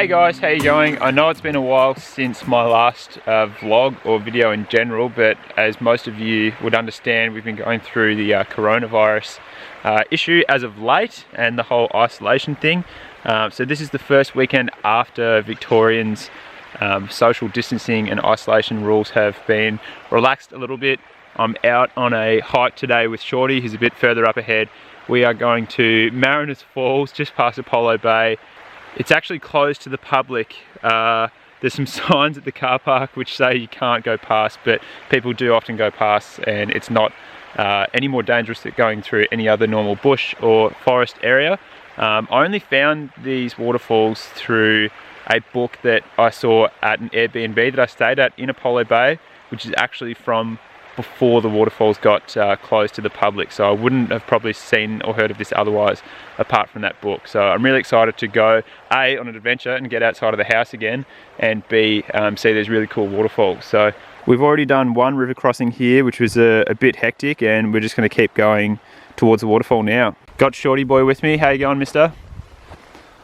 Hey guys, how you going? I know it's been a while since my last vlog or video in general, but as most of you would understand, we've been going through the coronavirus issue as of late and the whole isolation thing. So this is the first weekend after Victorians' social distancing and isolation rules have been relaxed a little bit. I'm out on a hike today with Shorty, who's a bit further up ahead. We are going to Mariners Falls, just past Apollo Bay. It's actually closed to the public. There's some signs at the car park which say you can't go past, but people do often go past, and it's not any more dangerous than going through any other normal bush or forest area. I only found these waterfalls through a book that I saw at an Airbnb that I stayed at in Apollo Bay, which is actually from before the waterfalls got closed to the public, so I wouldn't have probably seen or heard of this otherwise apart from that book. So I'm really excited to go A, on an adventure and get outside of the house again, and B, see these really cool waterfalls. So we've already done one river crossing here, which was a bit hectic, and we're just going to keep going towards the waterfall now. Got Shorty boy with me. How you going, mister?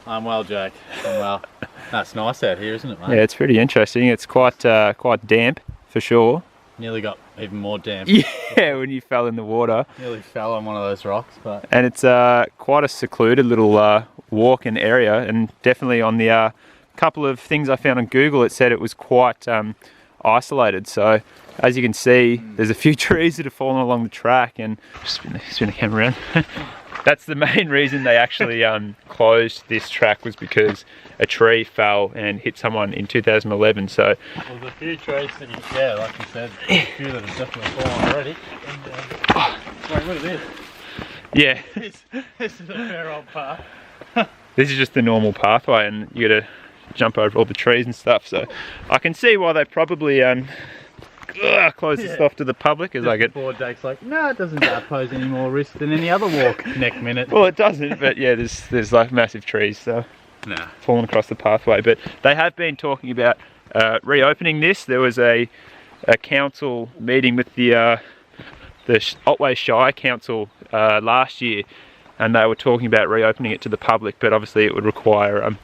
I'm well, Jack. I'm well. That's nice out here, isn't it, mate? Yeah, it's pretty interesting. It's quite damp for sure. Nearly got even more damp. Yeah, when you fell in the water. Nearly fell on one of those rocks, but... And it's quite a secluded little walk and area, and definitely on the couple of things I found on Google, it said it was quite isolated. So as you can see, there's a few trees that have fallen along the track, and just spin the camera around. That's the main reason they actually closed this track, was because a tree fell and hit someone in 2011. So there's a few trees that like you said, a few that have definitely fallen already. And, wait, what is this? Yeah. This is a fair old path. This is just the normal pathway, and you got to jump over all the trees and stuff. So I can see why they probably close this off to the public, as I get bored. Jake's like, no, it doesn't pose any more risk than any other walk next minute. Well, it doesn't, but yeah, there's like massive trees, so falling across the pathway. But they have been talking about reopening this. There was a council meeting with the Otway Shire Council last year, and they were talking about reopening it to the public, but obviously it would require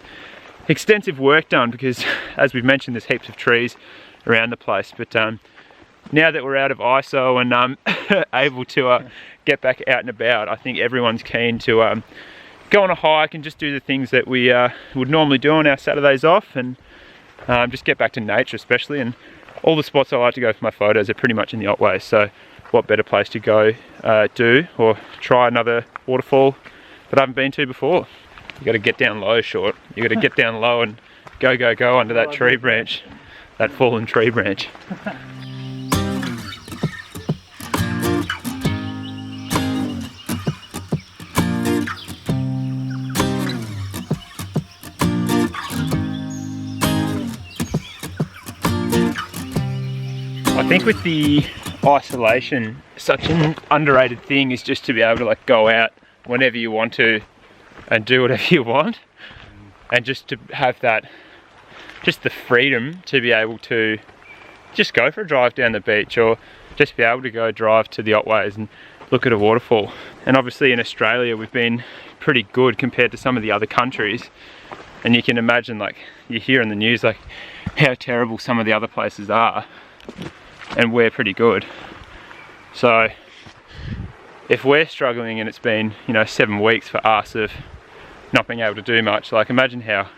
extensive work done, because as we've mentioned, there's heaps of trees around the place. But now that we're out of ISO and able to get back out and about, I think everyone's keen to go on a hike and just do the things that we would normally do on our Saturdays off, and just get back to nature especially. And all the spots I like to go for my photos are pretty much in the Otway, so what better place to go do or try another waterfall that I haven't been to before. You got to get down low, short. You got to get down low and go under that tree branch, that fallen tree branch. I think with the isolation, such an underrated thing is just to be able to like go out whenever you want to and do whatever you want, and just to have that, just the freedom to be able to just go for a drive down the beach, or just be able to go drive to the Otways and look at a waterfall. And obviously in Australia we've been pretty good compared to some of the other countries, and you can imagine, like, you hear in the news like how terrible some of the other places are, and we're pretty good. So if we're struggling and it's been, 7 weeks for us of not being able to do much, like imagine how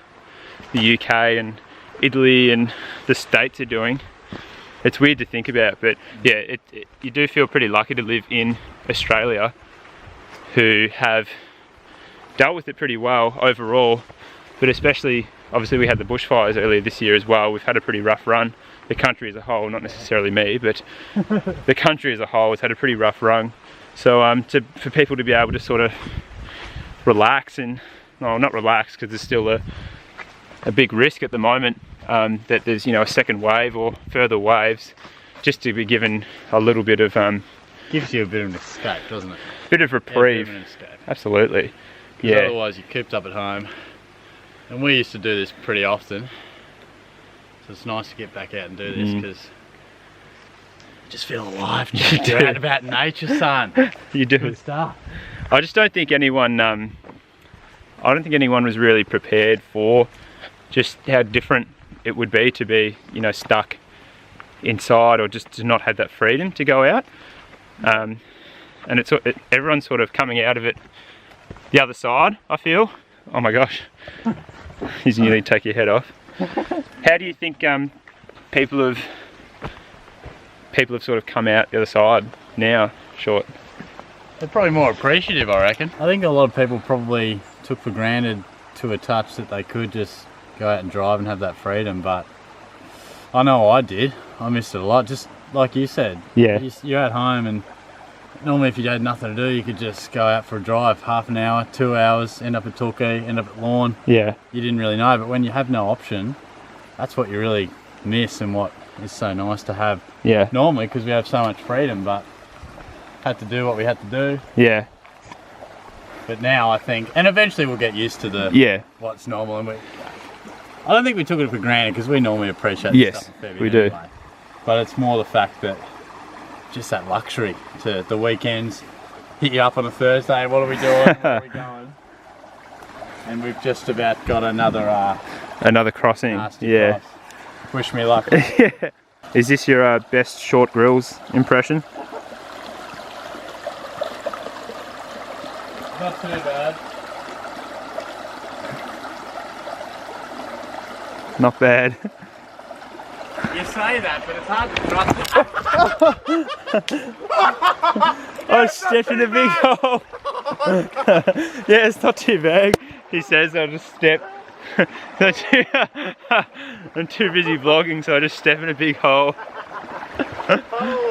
the UK and Italy and the States are doing. It's weird to think about, but yeah, you do feel pretty lucky to live in Australia, who have dealt with it pretty well overall, but especially, obviously we had the bushfires earlier this year as well. We've had a pretty rough run. The country as a whole, not necessarily me, but the country as a whole has had a pretty rough run. So for people to be able to sort of relax, and well, not relax because there's still a big risk at the moment that there's a second wave or further waves, just to be given a little bit of gives you a bit of an escape, doesn't it? Bit of reprieve. Yeah, an escape. Absolutely. Yeah. Otherwise you're cooped up at home, and we used to do this pretty often. So it's nice to get back out and do this, because you just feel alive. You're out about nature, son. You do. Good stuff. I just don't think anyone was really prepared for just how different it would be to be, you know, stuck inside or just to not have that freedom to go out. And everyone's sort of coming out of it the other side, I feel. Oh my gosh, you nearly take your head off. How do you think people have sort of come out the other side now, Short? They're probably more appreciative, I reckon. I think a lot of people probably took for granted to a touch that they could just go out and drive and have that freedom, but I know I did. I missed it a lot, just like you said. Yeah. You're at home, and normally if you had nothing to do, you could just go out for a drive, half an hour, 2 hours, end up at Torquay, end up at Lorne. Yeah. You didn't really know, but when you have no option, that's what you really miss and what is so nice to have. Yeah. Normally, because we have so much freedom, but had to do what we had to do. Yeah. But now I think, and eventually we'll get used to the what's normal, and I don't think we took it for granted because we normally appreciate this stuff a fair bit we do. Anyway. But it's more the fact that just that luxury to the weekends hit you up on a Thursday. What are we doing? Where are we going? And we've just about got another crossing. Cross. Wish me luck. Yeah. Is this your best Short Grills impression? Not too bad. Not bad. You say that, but it's hard to trust. I stepped in a big hole. Yeah, it's not too bad. He says I'll just step. I'm too busy vlogging, so I just step in a big hole.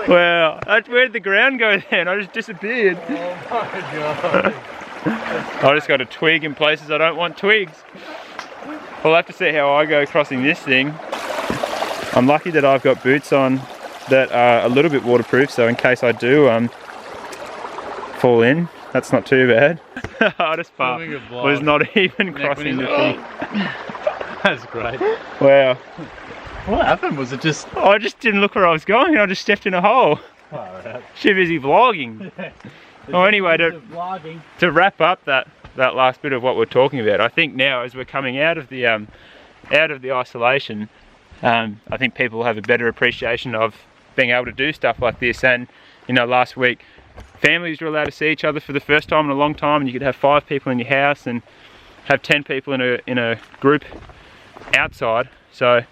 Wow, where'd the ground go then? I just disappeared. Oh my god. I just got a twig in places I don't want twigs. We'll have to see how I go crossing this thing. I'm lucky that I've got boots on that are a little bit waterproof, so in case I do fall in, that's not too bad. Hardest part was not even crossing the thing. That's great. Wow. What happened? Was it just... I just didn't look where I was going, I just stepped in a hole. Too busy vlogging. Oh, anyway, to wrap up that last bit of what we're talking about, I think now as we're coming out of the isolation, I think people have a better appreciation of being able to do stuff like this. And you know, last week families were allowed to see each other for the first time in a long time, and you could have 5 people in your house and have 10 people in a group outside. So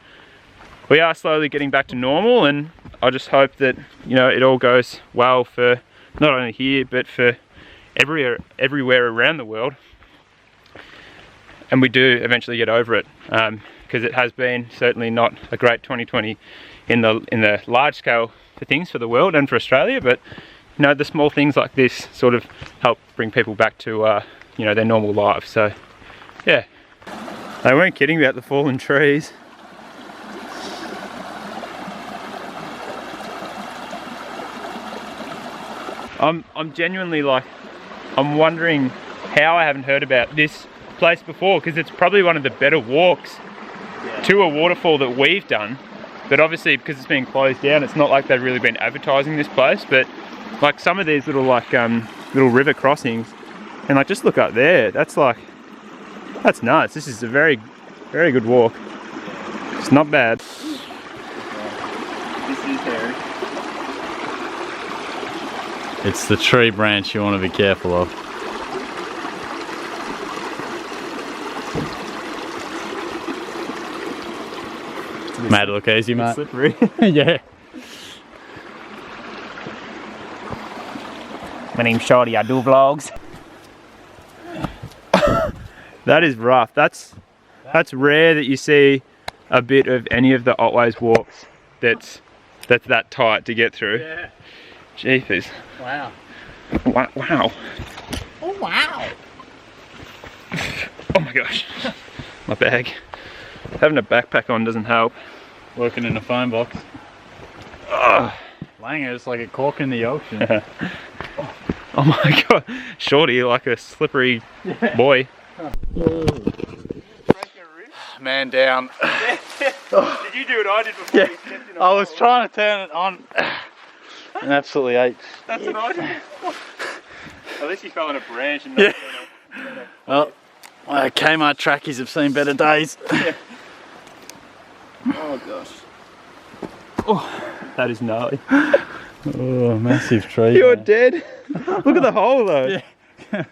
we are slowly getting back to normal, and I just hope that, you know, it all goes well for not only here but for everywhere around the world, and we do eventually get over it, because it has been certainly not a great 2020 in the large scale for things for the world and for Australia, but you know, the small things like this sort of help bring people back to you know, their normal lives. So yeah, they weren't kidding about the fallen trees. I'm genuinely like, I'm wondering how I haven't heard about this place before, because it's probably one of the better walks to a waterfall that we've done. But obviously because it's been closed down, it's not like they've really been advertising this place. But like some of these little little river crossings, and like just look up there, that's nuts. This is a very, very good walk. It's not bad. This is hairy. It's the tree branch you want to be careful of. Made it look easy, mate. Slippery. Yeah. My name's Shorty, I do vlogs. That is rough. That's rare that you see a bit of any of the Otways walks that's that tight to get through. Yeah. Jeepers. Wow. Wow. Oh wow. Oh my gosh. My bag. Having a backpack on doesn't help. Working in a phone box. Ugh. Langer is like a cork in the ocean. Oh my god. Shorty, you're like a slippery boy. Man down. Did you do what I did before? Yeah. I was trying to turn it on and absolutely ate. That's what I did. At least you fell on a branch and not Well, Kmart trackies have seen better days. Yeah. Oh gosh. Oh, that is gnarly. Oh, massive tree. You're dead. Look at the hole though. Yeah.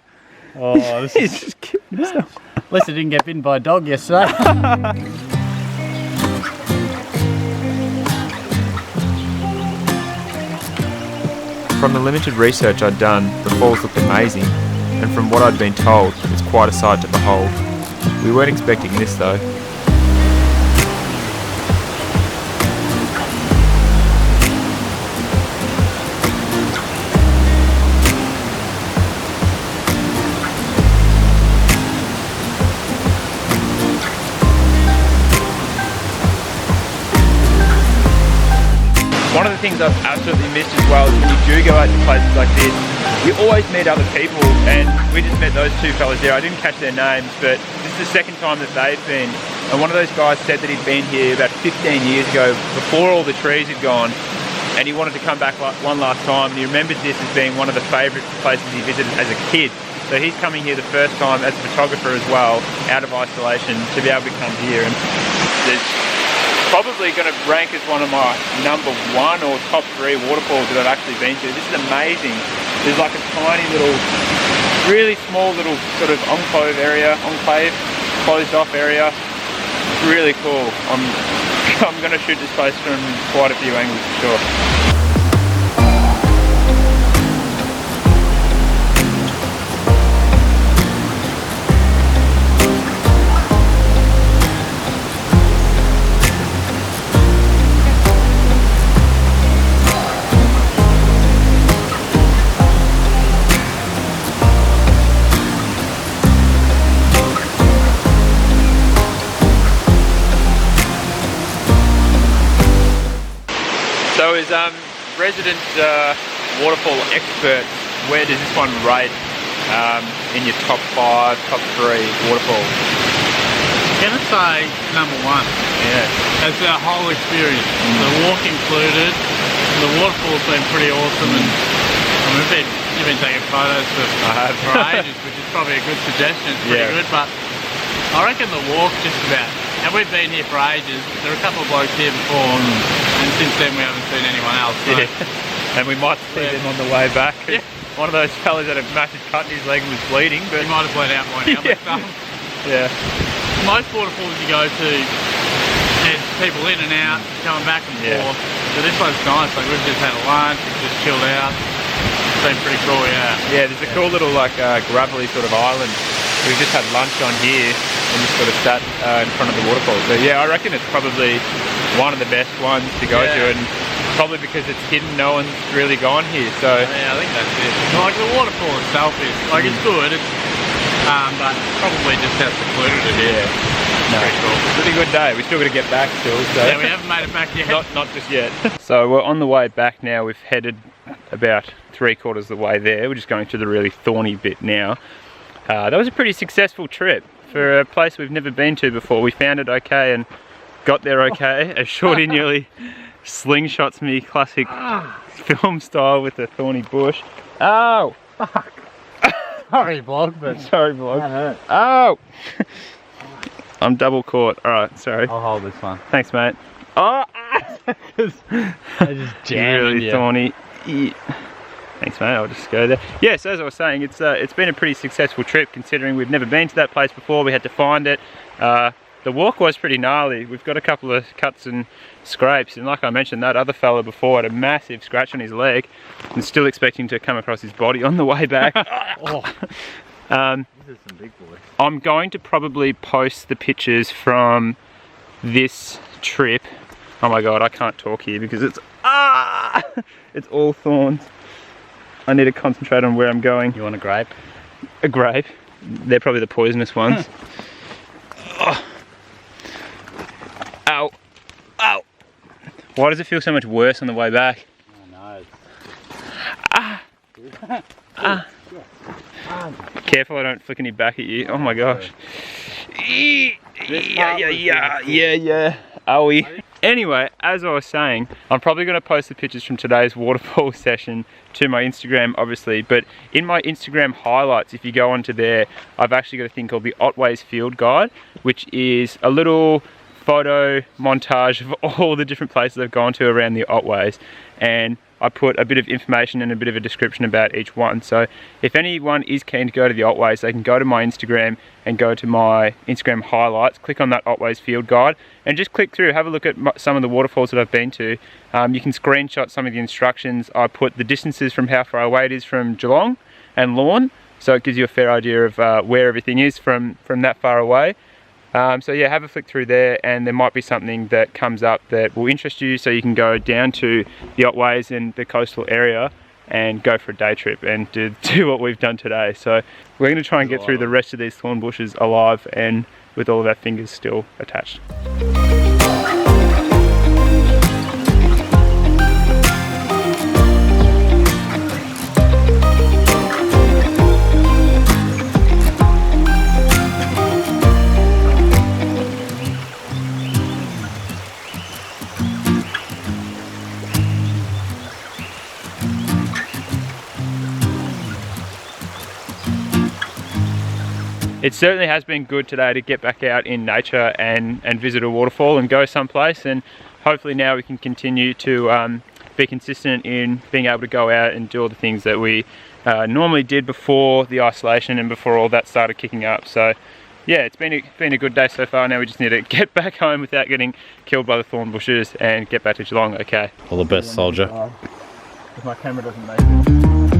Oh, this is... He's just killed himself. At least I didn't get bitten by a dog yesterday. From the limited research I'd done, the falls looked amazing, and from what I'd been told, it's quite a sight to behold. We weren't expecting this though. One of the things I've absolutely missed as well is when you do go out to places like this, you always meet other people, and we just met those two fellas there. I didn't catch their names, but this is the second time that they've been. And one of those guys said that he'd been here about 15 years ago, before all the trees had gone, and he wanted to come back one last time. And he remembered this as being one of the favourite places he visited as a kid. So he's coming here the first time as a photographer as well, out of isolation, to be able to come here. And there's probably going to rank as one of my #1 or top 3 waterfalls that I've actually been to. This is amazing. There's like a tiny little, really small little sort of enclave, closed off area. It's really cool. I'm going to shoot this place from quite a few angles for sure. So as resident waterfall experts, where does this one rate in your top 5, top 3 waterfalls? I'm gonna say #1. Yeah. As our whole experience, the walk included, the waterfall's been pretty awesome, and I mean, you've been taking photos for ages, which is probably a good suggestion. It's pretty good, but I reckon the walk just about. And we've been here for ages. There are a couple of blokes here before, and since then we haven't seen anyone else. So. Yeah. And we might see them on the way back. Yeah. One of those fellas had a massive cut in his leg and was bleeding, but he might have bled out by now. Yeah. Most waterfalls you go to, there's people in and out, coming back and forth. So this one's nice. Like we've just had a lunch, we've just chilled out. It's been pretty cool, yeah. Yeah, there's a cool little like gravelly sort of island. We've just had lunch on here and just sort of sat in front of the waterfall. So yeah, I reckon it's probably one of the best ones to go to, and probably because it's hidden, no one's really gone here. So yeah, I think that's it. Like the waterfall itself is like it's good, but probably just how secluded it is. Yeah, no, pretty cool. Pretty good day. We still got to get back still. So yeah, we haven't made it back yet. Not just yet. So we're on the way back now. We've headed about 3/4 of the way there. We're just going through the really thorny bit now. That was a pretty successful trip for a place we've never been to before. We found it okay and got there okay. As Shorty nearly slingshots me, classic film style with the thorny bush. Oh! Fuck! Sorry, vlog, but... Sorry, vlog. That hurt. Oh! I'm double caught. Alright, sorry. I'll hold this one. Thanks, mate. Oh! I just jammed really thorny. Yeah. Thanks, mate. I'll just go there. Yes, as I was saying, it's been a pretty successful trip considering we've never been to that place before. We had to find it. The walk was pretty gnarly. We've got a couple of cuts and scrapes, and like I mentioned, that other fella before had a massive scratch on his leg. I'm still expecting to come across his body on the way back. Oh. This is some big boys. I'm going to probably post the pictures from this trip. Oh my god, I can't talk here because it's it's all thorns. I need to concentrate on where I'm going. You want a grape? A grape. They're probably the poisonous ones. Oh. Ow. Ow. Why does it feel so much worse on the way back? I know. Careful I don't flick any back at you. Oh my gosh. Yeah. Owie. Anyway, as I was saying, I'm probably going to post the pictures from today's waterfall session to my Instagram, obviously, but in my Instagram highlights, if you go onto there, I've actually got a thing called the Otways Field Guide, which is a little photo montage of all the different places I've gone to around the Otways, and I put a bit of information and a bit of a description about each one. So if anyone is keen to go to the Otways, they can go to my Instagram and go to my Instagram highlights, click on that Otways field guide, and just click through, have a look at some of the waterfalls that I've been to. You can screenshot some of the instructions. I put the distances from how far away it is from Geelong and Lorne, so it gives you a fair idea of where everything is from that far away. So yeah, have a flick through there, and there might be something that comes up that will interest you, so you can go down to the Otways and the coastal area and go for a day trip and do what we've done today. So we're going to try and get through the rest of these thorn bushes alive and with all of our fingers still attached. It certainly has been good today to get back out in nature and visit a waterfall and go someplace, and hopefully now we can continue to be consistent in being able to go out and do all the things that we normally did before the isolation and before all that started kicking up. So yeah, it's been a good day so far. Now we just need to get back home without getting killed by the thorn bushes and get back to Geelong okay. All the best, soldier. If my camera doesn't make it.